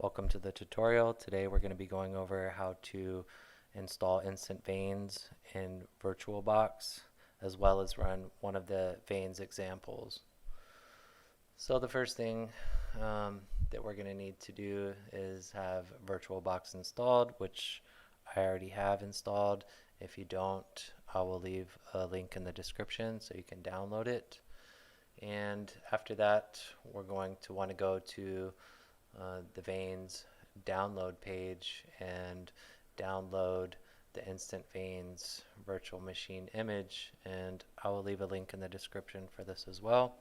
Welcome to the tutorial. Today we're going to be going over how to install instant veins in VirtualBox as well as run one of the veins examples. So the first thing that we're going to need to do is have VirtualBox installed, which I already have installed. If you don't, I will leave a link in the description so you can download it. And after that, we're going to want to go to the veins download page and download the instant veins virtual machine image, and I will leave a link in the description for this as well.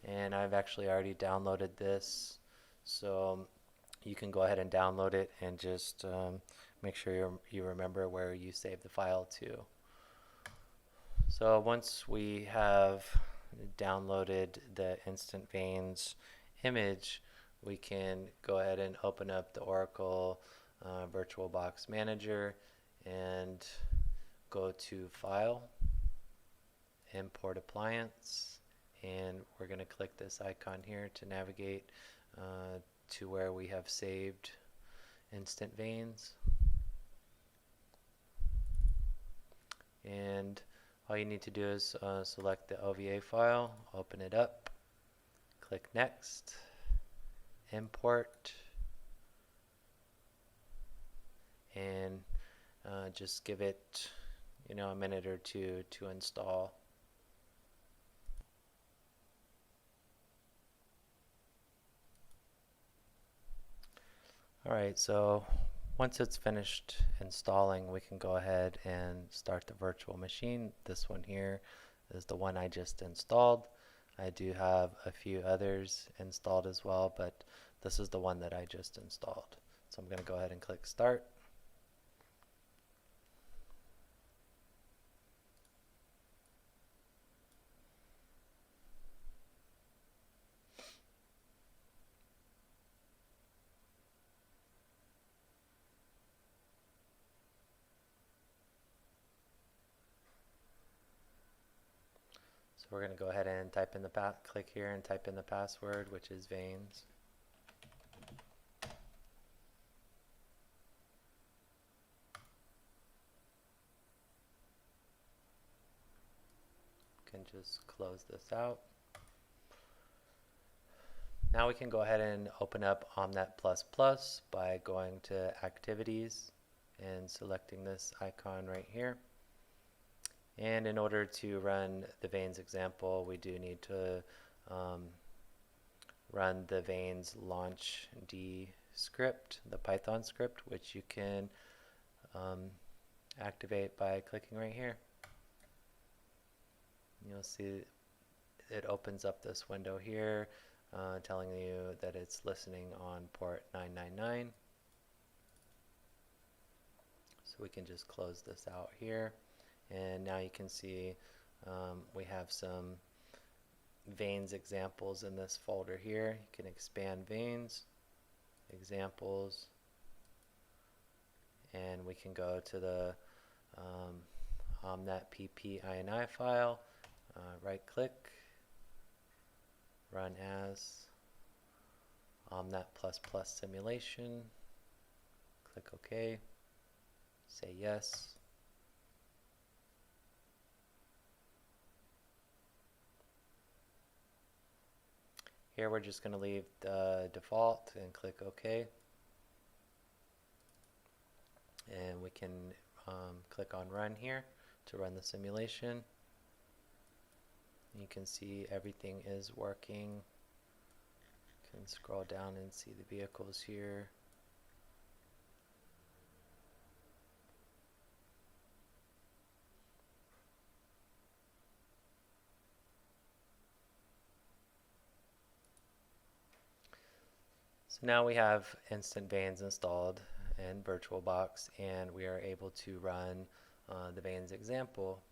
And I've actually already downloaded this, so you can go ahead and download it and just make sure you remember where you save the file to. So once we have downloaded the instant veins image, we can go ahead and open up the Oracle VirtualBox Manager and go to File, Import Appliance, and we're going to click this icon here to navigate to where we have saved instant veins. And all you need to do is select the OVA file, open it up, click Next, Import, and just give it a minute or two to install. Alright, so once it's finished installing, we can go ahead and start the virtual machine. This one here is the one I just installed. I do have a few others installed as well, but this is the one that I just installed. So I'm going to go ahead and click Start. So we're going to go ahead and click here and type in the password, which is veins. Can just close this out. Now we can go ahead and open up OmNet++ by going to Activities and selecting this icon right here. And in order to run the veins example, we do need to run the veins launch D script, the Python script, which you can activate by clicking right here. You'll see it opens up this window here telling you that it's listening on port 999. So we can just close this out here. And now you can see we have some veins examples in this folder here. You can expand veins, examples, and we can go to the OmNet PPINI file, right click, run as OmNet++ simulation, click OK, say yes. Here we're just going to leave the default and click OK. And we can click on Run here to run the simulation. You can see everything is working. You can scroll down and see the vehicles here. So now we have instant veins installed in VirtualBox, and we are able to run the veins example.